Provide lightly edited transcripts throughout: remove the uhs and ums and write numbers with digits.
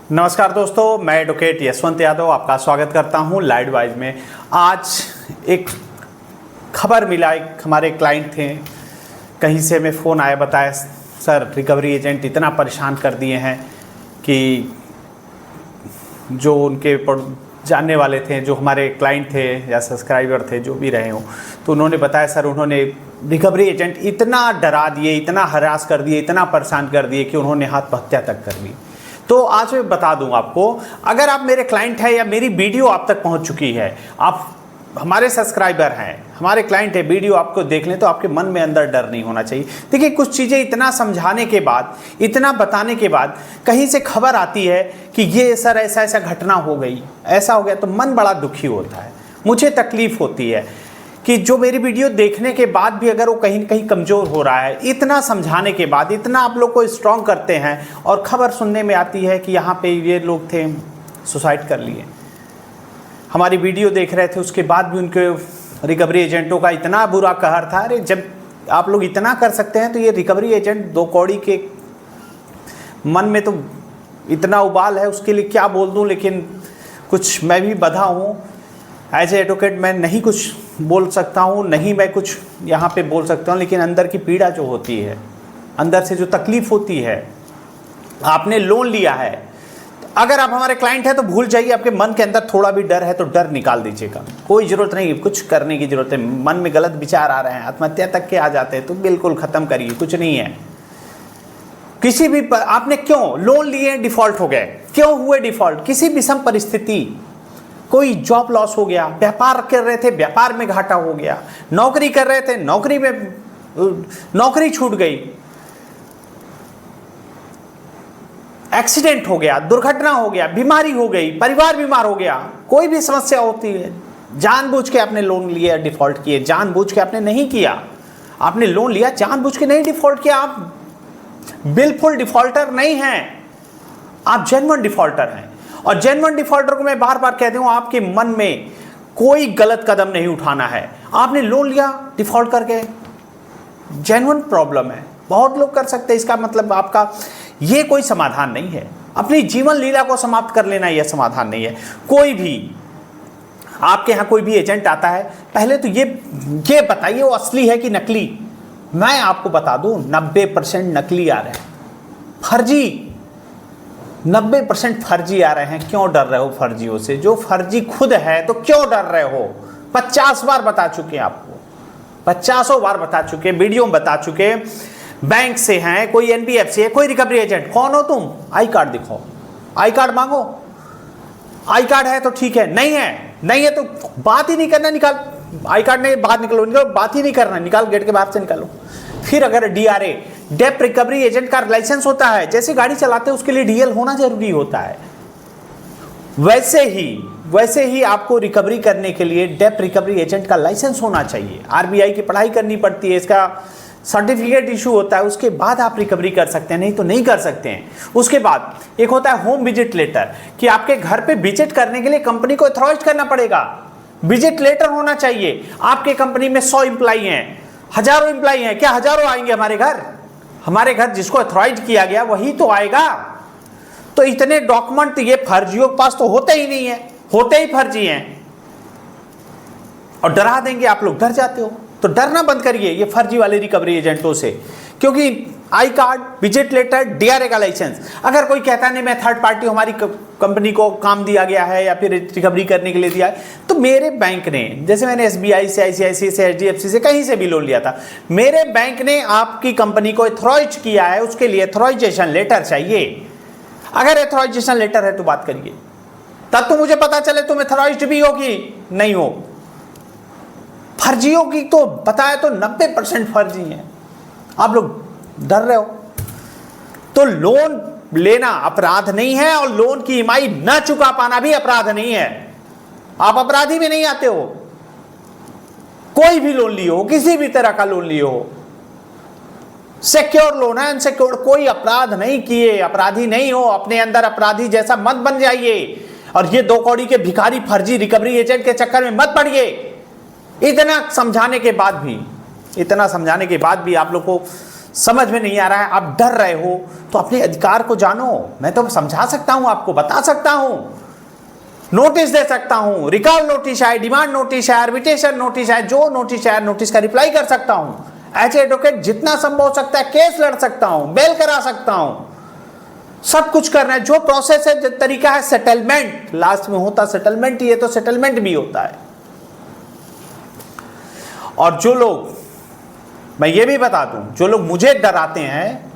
नमस्कार दोस्तों, मैं एडवोकेट यशवंत यादव आपका स्वागत करता हूं लाइव वाइज में। आज एक खबर मिला, एक हमारे क्लाइंट थे, कहीं से हमें फ़ोन आया, बताया सर रिकवरी एजेंट इतना परेशान कर दिए हैं कि जो उनके जानने वाले थे, जो हमारे क्लाइंट थे या सब्सक्राइबर थे, जो भी रहे हों, तो उन्होंने बताया सर उन्होंने रिकवरी एजेंट इतना डरा दिए, इतना हरास कर दिए, इतना परेशान कर दिए कि उन्होंने आत्महत्या तक कर ली। तो आज मैं बता दूं आपको, अगर आप मेरे क्लाइंट हैं या मेरी वीडियो आप तक पहुंच चुकी है, आप हमारे सब्सक्राइबर हैं, हमारे क्लाइंट है, वीडियो आपको देख लें तो आपके मन में अंदर डर नहीं होना चाहिए। देखिए, कुछ चीज़ें इतना समझाने के बाद, इतना बताने के बाद कहीं से खबर आती है कि ये सर ऐसा ऐसा घटना हो गई, ऐसा हो गया, तो मन बड़ा दुखी होता है, मुझे तकलीफ़ होती है कि जो मेरी वीडियो देखने के बाद भी अगर वो कहीं न कहीं कमज़ोर हो रहा है, इतना समझाने के बाद, इतना आप लोग को स्ट्रॉन्ग करते हैं और ख़बर सुनने में आती है कि यहाँ पे ये लोग थे, सुसाइड कर लिए। हमारी वीडियो देख रहे थे, उसके बाद भी उनके रिकवरी एजेंटों का इतना बुरा कहर था। अरे जब आप लोग इतना कर सकते हैं तो ये रिकवरी एजेंट दो कौड़ी के मन में तो इतना उबाल है, उसके लिए क्या बोल दूँ। लेकिन कुछ मैं भी बधा हूँ, एज ए एडवोकेट मैं नहीं कुछ बोल सकता हूँ, नहीं मैं कुछ यहाँ पे बोल सकता हूँ, लेकिन अंदर की पीड़ा जो होती है, अंदर से जो तकलीफ़ होती है, आपने लोन लिया है, अगर आप हमारे क्लाइंट हैं तो भूल जाइए, आपके मन के अंदर थोड़ा भी डर है तो डर निकाल दीजिएगा, कोई ज़रूरत नहीं कुछ करने की ज़रूरत है। मन में गलत विचार आ रहे हैं, आत्महत्या तक के आ जाते हैं, तो बिल्कुल ख़त्म करिए, कुछ नहीं है। किसी भी आपने क्यों लोन लिए, डिफ़ॉल्ट हो गए, क्यों हुए डिफ़ॉल्ट? किसी विषम परिस्थिति, कोई जॉब लॉस हो गया, व्यापार कर रहे थे, व्यापार में घाटा हो गया, नौकरी कर रहे थे, नौकरी में नौकरी छूट गई, एक्सीडेंट हो गया, दुर्घटना हो गया, बीमारी हो गई, परिवार बीमार हो गया, कोई भी समस्या होती है, जानबूझ के आपने लोन लिया, डिफॉल्ट किए, जानबूझ के आपने नहीं किया, आपने लोन लिया जानबूझ के नहीं डिफॉल्ट किया, आप बिल्कुल डिफॉल्टर नहीं हैं, आप जेन्युइन डिफॉल्टर हैं। और जेन्युइन डिफॉल्टर को मैं बार बार कहती हूँ, आपके मन में कोई गलत कदम नहीं उठाना है। आपने लोन लिया डिफॉल्ट करके, जेन्युइन प्रॉब्लम है, बहुत लोग कर सकते हैं, इसका मतलब आपका ये कोई समाधान नहीं है। अपनी जीवन लीला को समाप्त कर लेना यह समाधान नहीं है। कोई भी आपके यहाँ कोई भी एजेंट आता है, पहले तो ये बताइए वो असली है कि नकली। मैं आपको बता दूं 90% नकली आ रहे हैं, फर्जी 90% फर्जी आ रहे हैं। क्यों डर रहे हो फर्जियों से? जो फर्जी खुद है तो क्यों डर रहे हो? 50 बार बता चुके हैं आपको, 50 बार बता चुके, वीडियो में बता चुके। बैंक से हैं, कोई एनबीएफसी है, कोई रिकवरी एजेंट, कौन हो तुम? आई कार्ड दिखाओ, आई कार्ड मांगो, आई कार्ड है तो ठीक है, नहीं है, नहीं है तो बात ही नहीं करना, निकाल आई कार्ड नहीं, बाहर निकलो, निकलो, बात ही नहीं करना, निकाल, गेट के बाहर से निकालो। फिर अगर डीआरए, डेप रिकवरी एजेंट का लाइसेंस होता है, जैसे गाड़ी चलाते हैं उसके लिए डीएल होना जरूरी होता है, वैसे ही आपको रिकवरी करने के लिए डेप रिकवरी एजेंट का लाइसेंस होना चाहिए। आरबीआई की पढ़ाई करनी पड़ती है, इसका सर्टिफिकेट इशू होता है, उसके बाद आप रिकवरी कर सकते हैं, नहीं तो नहीं कर सकते हैं। उसके बाद एक होता है होम विजिट लेटर, कि आपके घर पे विजिट करने के लिए कंपनी को ऑथराइज करना पड़ेगा, विजिट लेटर होना चाहिए। आपके कंपनी में 100 एम्प्लॉई हैं, हजारों एम्प्लॉई हैं, क्या हजारों आएंगे हमारे घर? हमारे घर जिसको ऑथराइज किया गया वही तो आएगा। तो इतने डॉक्यूमेंट ये फर्जियों के पास तो होते ही नहीं है, होते ही फर्जी हैं, और डरा देंगे, आप लोग डर जाते हो। तो डरना बंद करिए ये फर्जी वाले रिकवरी एजेंटों से, क्योंकि I card, visit letter, DRA का लाइसेंस, अगर कोई कहता नहीं मैं थर्ड पार्टी, हमारी कंपनी को काम दिया गया है या फिर रिकवरी करने के लिए दिया है, तो मेरे बैंक ने, जैसे मैंने एसबीआई से, आईसीआईसीआई से, एचडीएफसी से, कहीं से भी लोन लिया था, मेरे बैंक ने आपकी कंपनी को ऑथराइज किया है, उसके लिए ऑथराइजेशन लेटर चाहिए। अगर ऑथराइजेशन लेटर है तो बात करिए, तब तो मुझे पता चले तुम ऑथराइज्ड भी हो कि नहीं हो। फर्जियों की तो बताया तो 90% फर्जी हैं, आप लोग डर रहे हो। तो लोन लेना अपराध नहीं है, और लोन की ईएमआई न चुका पाना भी अपराध नहीं है। आप अपराधी में नहीं आते हो। कोई भी लोन लियो हो, किसी भी तरह का लोन लियो हो, सिक्योर लोन है, अनसिक्योर, कोई अपराध नहीं किए, अपराधी नहीं हो, अपने अंदर अपराधी जैसा मत बन जाइए, और ये दो कौड़ी के भिखारी फर्जी रिकवरी एजेंट के चक्कर में मत पड़िए। इतना समझाने के बाद भी आप लोग को समझ में नहीं आ रहा है, आप डर रहे हो, तो अपने अधिकार को जानो। मैं तो समझा सकता हूं, आपको बता सकता हूं, नोटिस दे सकता हूं, रिकॉल नोटिस आए, डिमांड नोटिस आए, आर्बिट्रेशन नोटिस आए, जो नोटिस आए नोटिस का रिप्लाई कर सकता हूं। एज एडवोकेट जितना संभव हो सकता है केस लड़ सकता हूं, बेल करा सकता हूं, सब कुछ करना है। जो प्रोसेस है, जो तरीका है, सेटलमेंट लास्ट में होता सेटलमेंट ही है, तो सेटलमेंट भी होता है। और जो लोग, मैं ये भी बता दूं, जो लोग मुझे डराते हैं,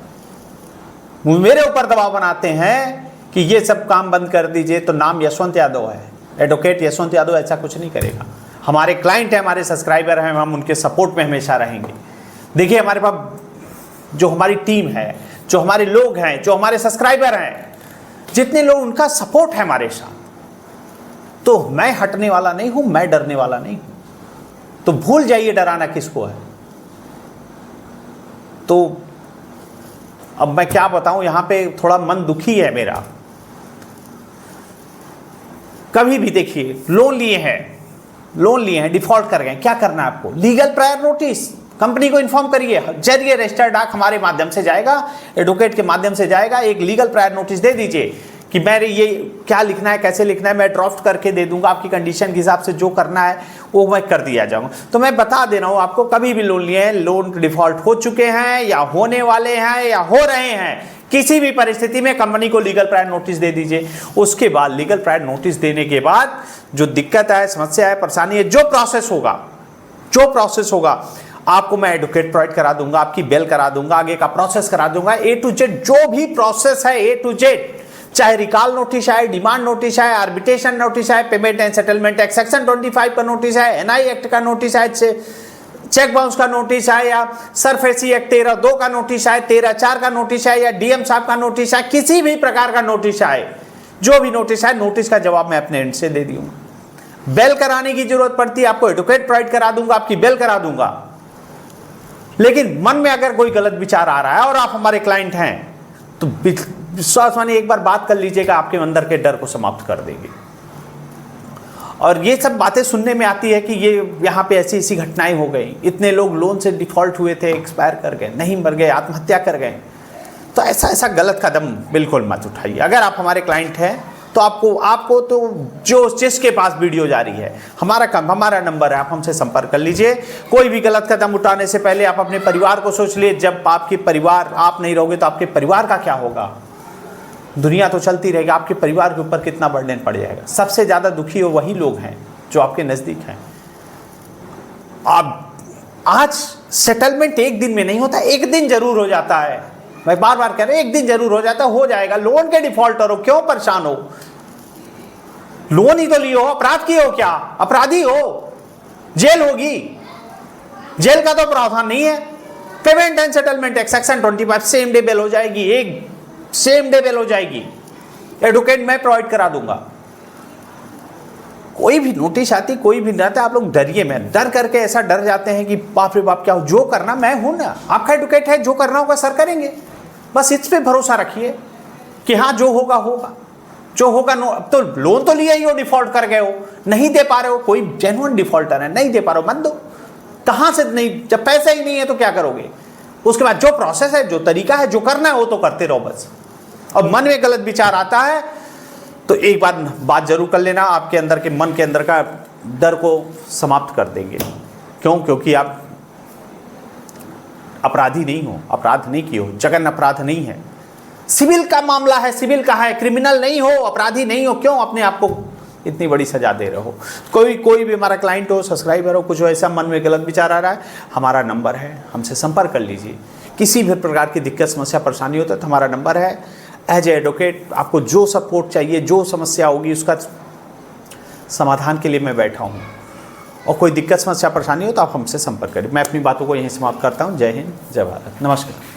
मेरे ऊपर दबाव बनाते हैं कि ये सब काम बंद कर दीजिए, तो नाम यशवंत यादव है, एडवोकेट यशवंत यादव ऐसा कुछ नहीं करेगा। हमारे क्लाइंट है, हमारे सब्सक्राइबर हैं, हम उनके सपोर्ट में हमेशा रहेंगे। देखिए हमारे पास जो हमारी टीम है, जो हमारे लोग हैं, जो हमारे सब्सक्राइबर हैं, जितने लोग, उनका सपोर्ट है हमारे साथ, तो मैं हटने वाला नहीं हूं, मैं डरने वाला नहीं हूं। तो भूल जाइए डराना किसको है। तो अब मैं क्या बताऊं, यहां पे थोड़ा मन दुखी है मेरा। कभी भी देखिए, लोन लिए हैं, डिफॉल्ट कर गए, क्या करना है आपको? लीगल प्रायर नोटिस कंपनी को इन्फॉर्म करिए, जरिए रजिस्टर्ड डाक हमारे माध्यम से जाएगा, एडवोकेट के माध्यम से जाएगा, एक लीगल प्रायर नोटिस दे दीजिए कि मेरे ये क्या लिखना है, कैसे लिखना है, मैं ड्राफ्ट करके दे दूंगा, आपकी कंडीशन के हिसाब से जो करना है वो मैं कर दिया जाऊंगा। तो मैं बता दे रहा हूं आपको, कभी भी लोन लिए हैं, लोन डिफॉल्ट हो चुके हैं या होने वाले हैं या हो रहे हैं, किसी भी परिस्थिति में कंपनी को लीगल प्रायर नोटिस दे दीजिए। उसके बाद लीगल प्रायर नोटिस देने के बाद जो दिक्कत है, समस्या है, परेशानी है, जो प्रोसेस होगा आपको मैं एडवोकेट प्रोवाइड करा दूंगा, आपकी बेल करा दूंगा, आगे का प्रोसेस करा दूंगा, ए टू जेड जो भी प्रोसेस है, ए टू जेड, चाहे रिकॉल नोटिस आए, डिमांड नोटिस आए, आर्बिट्रेशन नोटिस आए, payment and settlement act section 25 का नोटिस आए, एनआई एक्ट का नोटिस आए, चेक बाउंस का नोटिस आए, या सरफेसी एक्ट 13(2) का नोटिस आए, 13(4) का नोटिस आए, या डीएम साहब का नोटिस आए, किसी भी प्रकार का नोटिस आए, जो भी नोटिस आए, नोटिस का जवाब मैं अपने एंड से दे दूंगा। बेल कराने की जरूरत पड़ती है, आपको एडवोकेट प्रोवाइड करा दूंगा, आपकी बेल करा दूंगा। लेकिन मन में अगर कोई गलत विचार आ रहा है और आप हमारे क्लाइंट हैं, तो विश्वास मानिए, एक बार बात कर लीजिएगा, आपके अंदर के डर को समाप्त कर देंगे। और ये सब बातें सुनने में आती है कि ये यहाँ पे ऐसी ऐसी घटनाएं हो गई, इतने लोग लोन से डिफॉल्ट हुए थे, एक्सपायर कर गए, नहीं मर गए, आत्महत्या कर गए। तो ऐसा गलत कदम बिल्कुल मत उठाइए। अगर आप हमारे क्लाइंट हैं तो आपको तो जो जिसके पास वीडियो जारी है, हमारा नंबर है, आप हमसे संपर्क कर लीजिए। कोई भी गलत कदम उठाने से पहले आप अपने परिवार को सोच लिए। जब आपके परिवार, आप नहीं रहोगे तो आपके परिवार का क्या होगा? दुनिया तो चलती रहेगी, आपके परिवार के ऊपर कितना बर्डन पड़ जाएगा। सबसे ज़्यादा दुखी हो वही लोग हैं जो आपके नज़दीक हैं। आप आज सेटलमेंट एक दिन में नहीं होता, एक दिन जरूर हो जाता है। मैं बार बार कह रहा हूं, एक दिन जरूर हो जाता है, हो जाएगा। लोन के डिफॉल्टर हो, क्यों परेशान हो? लोन ही तो लियो, अपराध किए हो क्या? अपराधी हो, जेल होगी। जेल का तो प्रावधान नहीं है। Payment and settlement act section 25 same day bail हो जाएगी, एक सेम डे बेल हो जाएगी। एडवोकेट मैं प्रोवाइड करा दूंगा। कोई भी नोटिस आती, कोई भी रहता, आप लोग डरिए मैं डर करके ऐसा डर जाते हैं कि बाप रे बाप क्या हो। जो करना, मैं हूं ना, आपका एडवोकेट है, जो करना होगा सर करेंगे। बस इस पे भरोसा रखिए कि हाँ जो होगा होगा, जो होगा। अब तो लोन तो लिया ही हो, डिफॉल्ट कर गए हो, नहीं दे पा रहे हो, कोई जेन्युइन डिफॉल्टर है, नहीं दे पा रहे हो, मत दो। कहां से नहीं, जब पैसा ही नहीं है तो क्या करोगे? उसके बाद जो प्रोसेस है, जो तरीका है, जो करना है वो तो करते रहो बस। अब मन में गलत विचार आता है तो एक बार बात जरूर कर लेना, आपके अंदर के मन के अंदर का डर को समाप्त कर देंगे। क्यों? क्योंकि आप अपराधी नहीं हो, अपराध नहीं किए हो, जघन्य अपराध नहीं है। सिविल का मामला है, सिविल का है, क्रिमिनल नहीं हो, अपराधी नहीं हो। क्यों अपने आप को इतनी बड़ी सजा दे रहे हो? कोई भी हमारा क्लाइंट हो, सब्सक्राइबर हो, कुछ ऐसा मन में गलत विचार आ रहा है, हमारा नंबर है, हमसे संपर्क कर लीजिए। किसी भी प्रकार की दिक्कत, समस्या, परेशानी होता है तो हमारा नंबर है। एज ए एडवोकेट आपको जो सपोर्ट चाहिए, जो समस्या होगी, उसका समाधान के लिए मैं बैठा हूँ। और कोई दिक्कत, समस्या, परेशानी हो तो आप हमसे संपर्क करें। मैं अपनी बातों को यहीं समाप्त करता हूँ। जय हिंद, जय भारत, नमस्कार।